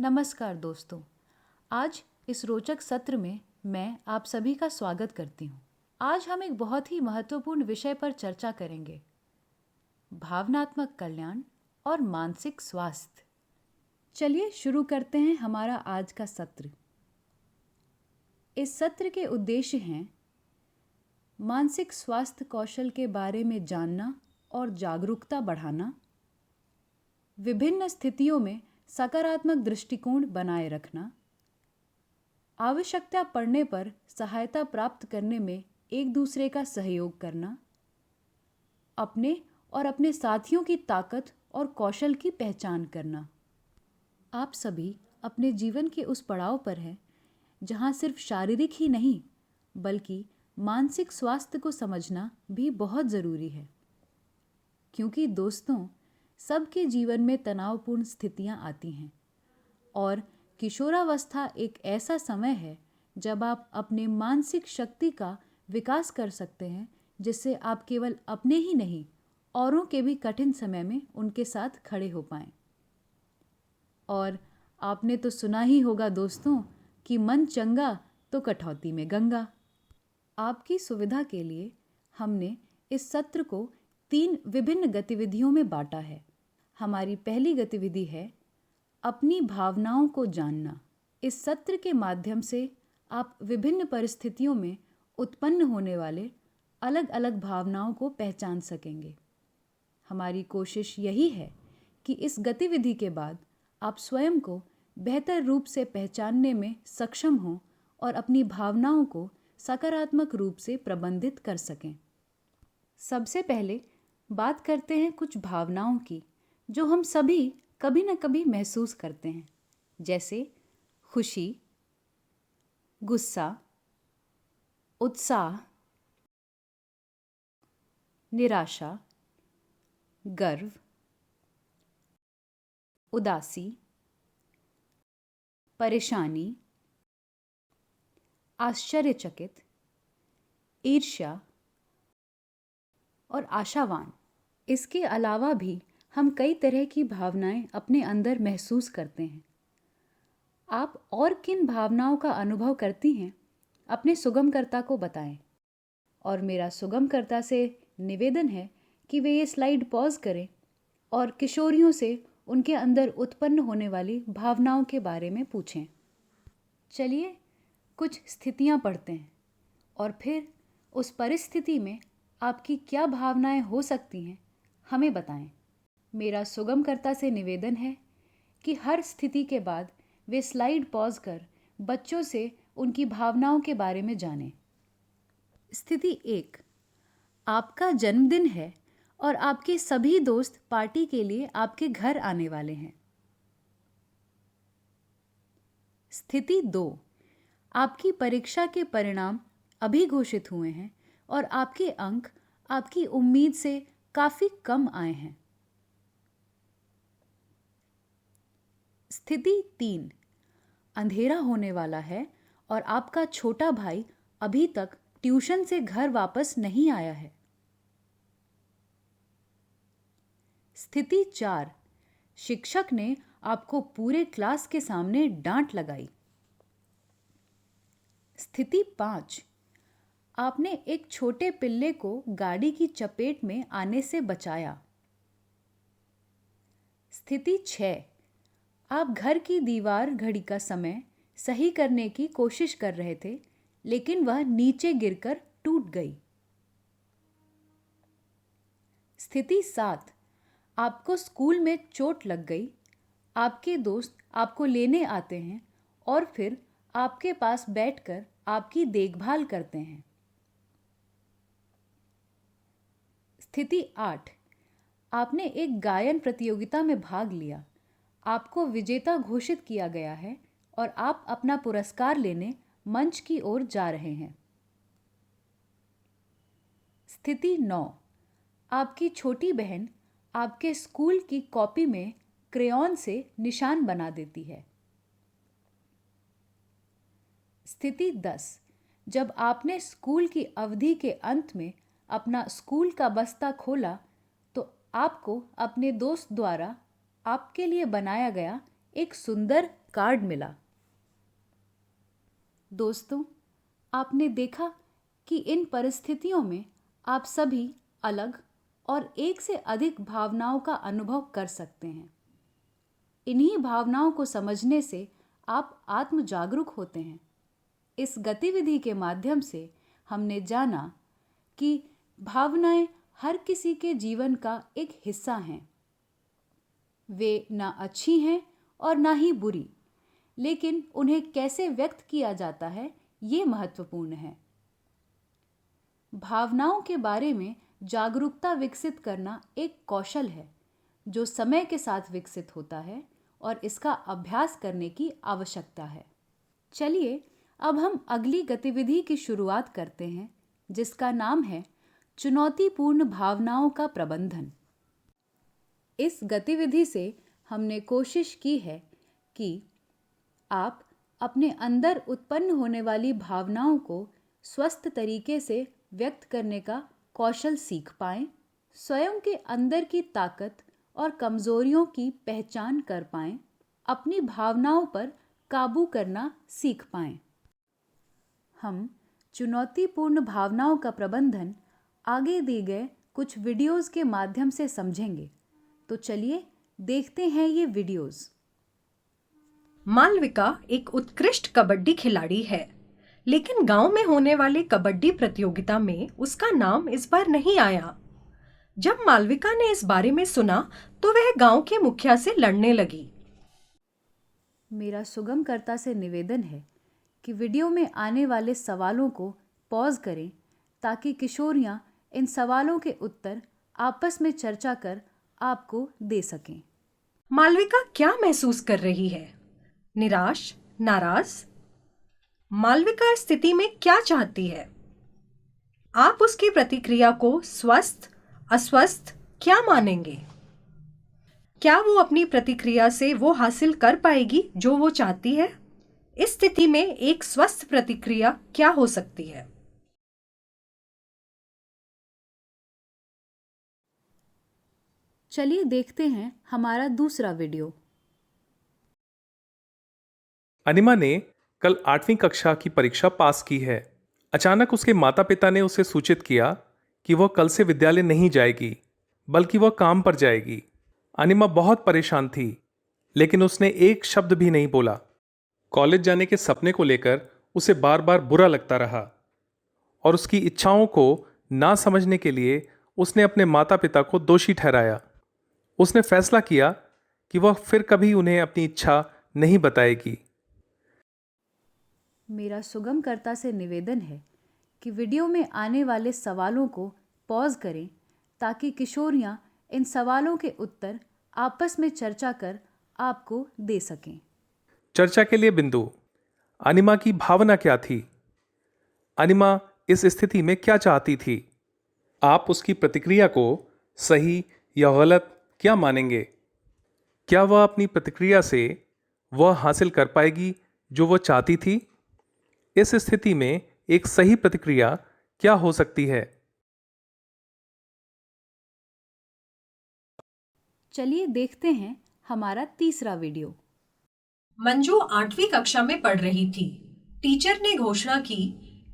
नमस्कार दोस्तों। आज इस रोचक सत्र में मैं आप सभी का स्वागत करती हूँ। आज हम एक बहुत ही महत्वपूर्ण विषय पर चर्चा करेंगे, भावनात्मक कल्याण और मानसिक स्वास्थ्य। चलिए शुरू करते हैं हमारा आज का सत्र। इस सत्र के उद्देश्य हैं मानसिक स्वास्थ्य कौशल के बारे में जानना और जागरूकता बढ़ाना, विभिन्न स्थितियों में सकारात्मक दृष्टिकोण बनाए रखना, आवश्यकता पड़ने पर सहायता प्राप्त करने में एक दूसरे का सहयोग करना, अपने और अपने साथियों की ताकत और कौशल की पहचान करना। आप सभी अपने जीवन के उस पड़ाव पर हैं जहां सिर्फ शारीरिक ही नहीं बल्कि मानसिक स्वास्थ्य को समझना भी बहुत ज़रूरी है, क्योंकि दोस्तों, सबके जीवन में तनावपूर्ण स्थितियां आती हैं और किशोरावस्था एक ऐसा समय है जब आप अपने मानसिक शक्ति का विकास कर सकते हैं, जिससे आप केवल अपने ही नहीं औरों के भी कठिन समय में उनके साथ खड़े हो पाएं। और आपने तो सुना ही होगा दोस्तों कि मन चंगा तो कटौती में गंगा। आपकी सुविधा के लिए हमने इस सत्र को 3 विभिन्न गतिविधियों में बांटा है। हमारी पहली गतिविधि है अपनी भावनाओं को जानना। इस सत्र के माध्यम से आप विभिन्न परिस्थितियों में उत्पन्न होने वाले अलग अलग भावनाओं को पहचान सकेंगे। हमारी कोशिश यही है कि इस गतिविधि के बाद आप स्वयं को बेहतर रूप से पहचानने में सक्षम हों और अपनी भावनाओं को सकारात्मक रूप से प्रबंधित कर सकें। सबसे पहले बात करते हैं कुछ भावनाओं की जो हम सभी कभी न कभी महसूस करते हैं, जैसे खुशी, गुस्सा, उत्साह, निराशा, गर्व, उदासी, परेशानी, आश्चर्यचकित, ईर्ष्या और आशावान। इसके अलावा भी हम कई तरह की भावनाएं अपने अंदर महसूस करते हैं। आप और किन भावनाओं का अनुभव करती हैं, अपने सुगमकर्ता को बताएं। और मेरा सुगमकर्ता से निवेदन है कि वे ये स्लाइड पॉज करें और किशोरियों से उनके अंदर उत्पन्न होने वाली भावनाओं के बारे में पूछें। चलिए कुछ स्थितियां पढ़ते हैं और फिर उस परिस्थिति में आपकी क्या भावनाएं हो सकती हैं, हमें बताएं। मेरा सुगमकर्ता से निवेदन है कि हर स्थिति के बाद वे स्लाइड पॉज कर बच्चों से उनकी भावनाओं के बारे में जानें। स्थिति 1, आपका जन्मदिन है और आपके सभी दोस्त पार्टी के लिए आपके घर आने वाले हैं। स्थिति 2, आपकी परीक्षा के परिणाम अभी घोषित हुए हैं और आपके अंक आपकी उम्मीद से काफी कम आए हैं। स्थिति 3, अंधेरा होने वाला है और आपका छोटा भाई अभी तक ट्यूशन से घर वापस नहीं आया है। स्थिति 4, शिक्षक ने आपको पूरे क्लास के सामने डांट लगाई। स्थिति 5, आपने एक छोटे पिल्ले को गाड़ी की चपेट में आने से बचाया। स्थिति 6, आप घर की दीवार घड़ी का समय सही करने की कोशिश कर रहे थे, लेकिन वह नीचे गिरकर टूट गई। स्थिति 7, आपको स्कूल में चोट लग गई। आपके दोस्त आपको लेने आते हैं और फिर आपके पास बैठकर आपकी देखभाल करते हैं। स्थिति 8, आपने एक गायन प्रतियोगिता में भाग लिया। आपको विजेता घोषित किया गया है और आप अपना पुरस्कार लेने मंच की ओर जा रहे हैं। स्थिति 9, आपकी छोटी बहन आपके स्कूल की कॉपी में क्रेयॉन से निशान बना देती है। स्थिति 10, जब आपने स्कूल की अवधि के अंत में अपना स्कूल का बस्ता खोला तो आपको अपने दोस्त द्वारा आपके लिए बनाया गया एक सुंदर कार्ड मिला। दोस्तों, आपने देखा कि इन परिस्थितियों में आप सभी अलग और एक से अधिक भावनाओं का अनुभव कर सकते हैं। इन्हीं भावनाओं को समझने से आप आत्म जागरूक होते हैं। इस गतिविधि के माध्यम से हमने जाना कि भावनाएं हर किसी के जीवन का एक हिस्सा हैं। वे ना अच्छी हैं और ना ही बुरी, लेकिन उन्हें कैसे व्यक्त किया जाता है ये महत्वपूर्ण है। भावनाओं के बारे में जागरूकता विकसित करना एक कौशल है जो समय के साथ विकसित होता है और इसका अभ्यास करने की आवश्यकता है। चलिए अब हम अगली गतिविधि की शुरुआत करते हैं, जिसका नाम है चुनौतीपूर्ण भावनाओं का प्रबंधन। इस गतिविधि से हमने कोशिश की है कि आप अपने अंदर उत्पन्न होने वाली भावनाओं को स्वस्थ तरीके से व्यक्त करने का कौशल सीख पाएं, स्वयं के अंदर की ताकत और कमजोरियों की पहचान कर पाएं, अपनी भावनाओं पर काबू करना सीख पाएं। हम चुनौतीपूर्ण भावनाओं का प्रबंधन आगे दिए गए कुछ वीडियोस के माध्यम से समझेंगे। तो चलिए देखते हैं ये वीडियोस। मालविका एक उत्कृष्ट कबड्डी खिलाड़ी है, लेकिन गांव में होने वाली कबड्डी प्रतियोगिता में उसका नाम इस बार नहीं आया। जब मालविका ने इस बारे में सुना तो वह गांव के मुखिया से लड़ने लगी। मेरा सुगमकर्ता से निवेदन है कि वीडियो में आने वाले सवालों को पॉज करें ताकि किशोरियां इन सवालों के उत्तर आपस में चर्चा कर आपको दे सकें। मालविका क्या महसूस कर रही है? निराश, नाराज? मालविका इस स्थिति में क्या चाहती है? आप उसकी प्रतिक्रिया को स्वस्थ, अस्वस्थ क्या मानेंगे? क्या वो अपनी प्रतिक्रिया से वो हासिल कर पाएगी जो वो चाहती है? इस स्थिति में एक स्वस्थ प्रतिक्रिया क्या हो सकती है? चलिए देखते हैं हमारा दूसरा वीडियो। अनिमा ने कल 8वीं कक्षा की परीक्षा पास की है। अचानक उसके माता पिता ने उसे सूचित किया कि वह कल से विद्यालय नहीं जाएगी, बल्कि वह काम पर जाएगी। अनिमा बहुत परेशान थी, लेकिन उसने एक शब्द भी नहीं बोला। कॉलेज जाने के सपने को लेकर उसे बार बार बुरा लगता रहा और उसकी इच्छाओं को ना समझने के लिए उसने अपने माता पिता को दोषी ठहराया। उसने फैसला किया कि वह फिर कभी उन्हें अपनी इच्छा नहीं बताएगी। मेरा सुगमकर्ता से निवेदन है कि वीडियो में आने वाले सवालों को पॉज करें ताकि किशोरियां इन सवालों के उत्तर आपस में चर्चा कर आपको दे सकें। चर्चा के लिए बिंदु। अनिमा की भावना क्या थी? अनिमा इस स्थिति में क्या चाहती थी? आप उसकी प्रतिक्रिया को सही या गलत क्या मानेंगे? क्या वह अपनी प्रतिक्रिया से वह हासिल कर पाएगी जो वह चाहती थी? इस स्थिति में एक सही प्रतिक्रिया क्या हो सकती है? चलिए देखते हैं हमारा तीसरा वीडियो। मंजू 8वीं कक्षा में पढ़ रही थी। टीचर ने घोषणा की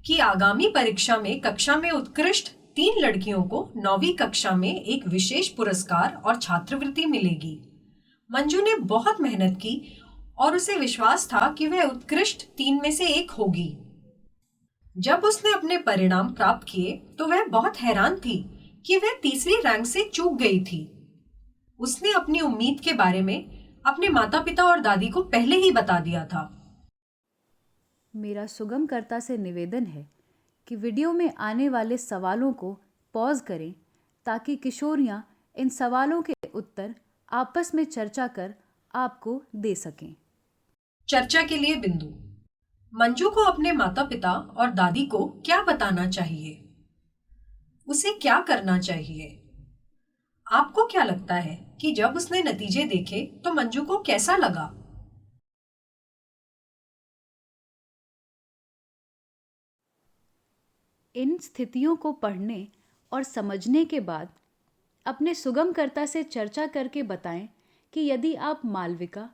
कि आगामी परीक्षा में कक्षा में उत्कृष्ट 3 लड़कियों को 9वीं कक्षा में एक विशेष पुरस्कार और छात्रवृत्ति मिलेगी। मंजू ने बहुत मेहनत की और उसे विश्वास था कि वह उत्कृष्ट 3 में से एक होगी। जब उसने अपने परिणाम प्राप्त किए तो वह बहुत हैरान थी कि वह तीसरी रैंक से चूक गई थी। उसने अपनी उम्मीद के बारे में अपने माता पिता और दादी को पहले ही बता दिया था। मेरा सुगमकर्ता से निवेदन है कि वीडियो में आने वाले सवालों को पॉज करें ताकि किशोरियां इन सवालों के उत्तर आपस में चर्चा कर आपको दे सकें। चर्चा के लिए बिंदु। मंजू को अपने माता पिता और दादी को क्या बताना चाहिए? उसे क्या करना चाहिए? आपको क्या लगता है कि जब उसने नतीजे देखे तो मंजू को कैसा लगा? इन स्थितियों को पढ़ने और समझने के बाद अपने सुगमकर्ता से चर्चा करके बताएं कि यदि आप मालविका,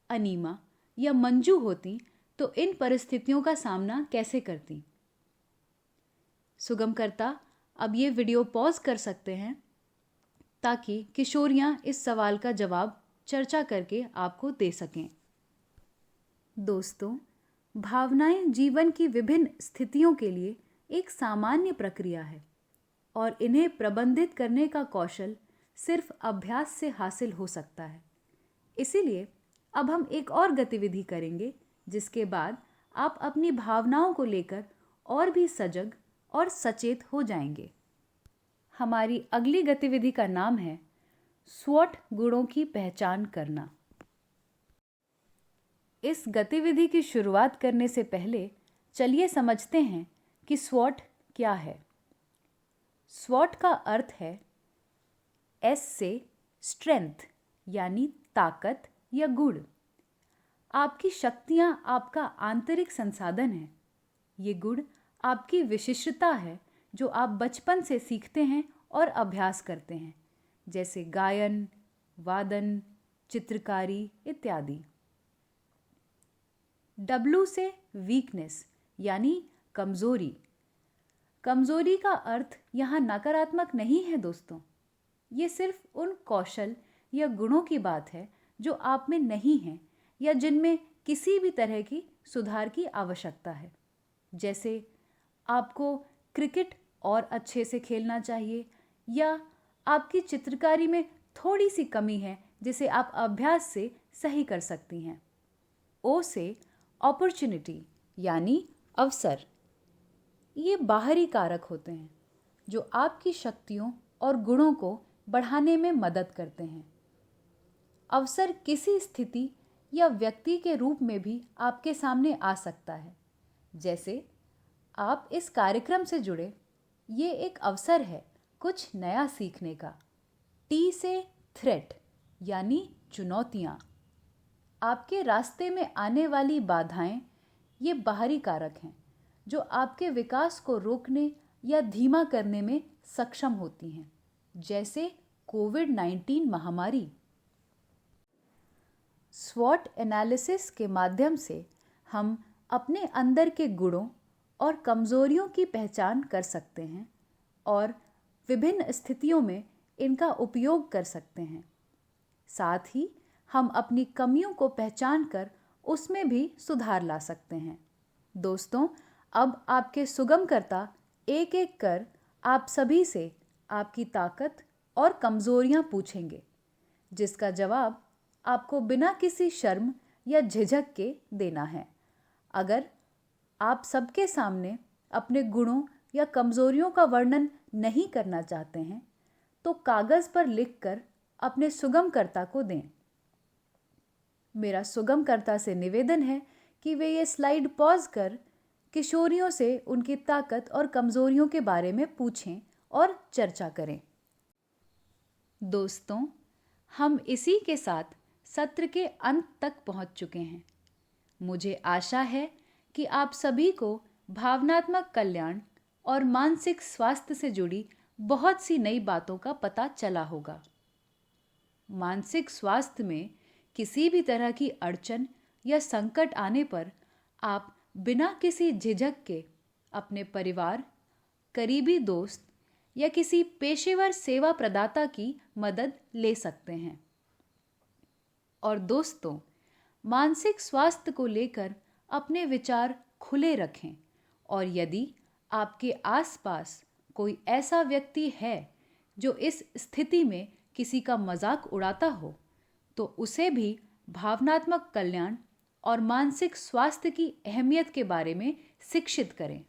अनीमा या मंजू होती तो इन परिस्थितियों का सामना कैसे करती? सुगमकर्ता अब ये वीडियो पॉज कर सकते हैं ताकि किशोरियां इस सवाल का जवाब चर्चा करके आपको दे सकें। दोस्तों, भावनाएं जीवन की विभिन्न स्थितियों के लिए एक सामान्य प्रक्रिया है और इन्हें प्रबंधित करने का कौशल सिर्फ अभ्यास से हासिल हो सकता है। इसीलिए अब हम एक और गतिविधि करेंगे जिसके बाद आप अपनी भावनाओं को लेकर और भी सजग और सचेत हो जाएंगे। हमारी अगली गतिविधि का नाम है स्वॉट गुणों की पहचान करना। इस गतिविधि की शुरुआत करने से पहले चलिए समझते हैं कि स्वॉट क्या है। स्वॉट का अर्थ है एस से स्ट्रेंथ यानी ताकत या गुण। आपकी शक्तियां आपका आंतरिक संसाधन है। ये गुण आपकी विशिष्टता है जो आप बचपन से सीखते हैं और अभ्यास करते हैं, जैसे गायन, वादन, चित्रकारी इत्यादि। W से वीकनेस यानी कमजोरी। कमजोरी का अर्थ यहाँ नकारात्मक नहीं है दोस्तों। ये सिर्फ उन कौशल या गुणों की बात है जो आप में नहीं हैं या जिनमें किसी भी तरह की सुधार की आवश्यकता है। जैसे आपको क्रिकेट और अच्छे से खेलना चाहिए या आपकी चित्रकारी में थोड़ी सी कमी है जिसे आप अभ्यास से सही कर सकती हैं। O से अपॉर्चुनिटी यानी अवसर। ये बाहरी कारक होते हैं जो आपकी शक्तियों और गुणों को बढ़ाने में मदद करते हैं। अवसर किसी स्थिति या व्यक्ति के रूप में भी आपके सामने आ सकता है। जैसे आप इस कार्यक्रम से जुड़े, ये एक अवसर है कुछ नया सीखने का। T से थ्रेट यानी चुनौतियाँ। आपके रास्ते में आने वाली बाधाएं ये बाहरी कारक हैं जो आपके विकास को रोकने या धीमा करने में सक्षम होती हैं, जैसे कोविड-19 महामारी। स्वॉट एनालिसिस के माध्यम से हम अपने अंदर के गुणों और कमजोरियों की पहचान कर सकते हैं और विभिन्न स्थितियों में इनका उपयोग कर सकते हैं। साथ ही हम अपनी कमियों को पहचान कर उसमें भी सुधार ला सकते हैं। दोस्तों, अब आपके सुगमकर्ता एक एक कर आप सभी से आपकी ताकत और कमजोरियां पूछेंगे, जिसका जवाब आपको बिना किसी शर्म या झिझक के देना है। अगर आप सबके सामने अपने गुणों या कमजोरियों का वर्णन नहीं करना चाहते हैं तो कागज पर लिखकर अपने सुगमकर्ता को दें। मेरा सुगमकर्ता से निवेदन है कि वे ये स्लाइड पॉज कर किशोरियों से उनकी ताकत और कमजोरियों के बारे में पूछें और चर्चा करें। दोस्तों, हम इसी के साथ सत्र के अंत तक पहुंच चुके हैं। मुझे आशा है कि आप सभी को भावनात्मक कल्याण और मानसिक स्वास्थ्य से जुड़ी बहुत सी नई बातों का पता चला होगा। मानसिक स्वास्थ्य में किसी भी तरह की अड़चन या संकट आने पर आप बिना किसी झिझक के अपने परिवार, करीबी दोस्त या किसी पेशेवर सेवा प्रदाता की मदद ले सकते हैं। और दोस्तों, मानसिक स्वास्थ्य को लेकर अपने विचार खुले रखें और यदि आपके आसपास कोई ऐसा व्यक्ति है जो इस स्थिति में किसी का मजाक उड़ाता हो तो उसे भी भावनात्मक कल्याण और मानसिक स्वास्थ्य की अहमियत के बारे में शिक्षित करें।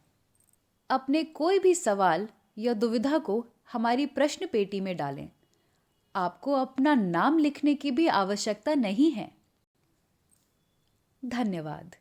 अपने कोई भी सवाल या दुविधा को हमारी प्रश्न पेटी में डालें। आपको अपना नाम लिखने की भी आवश्यकता नहीं है। धन्यवाद।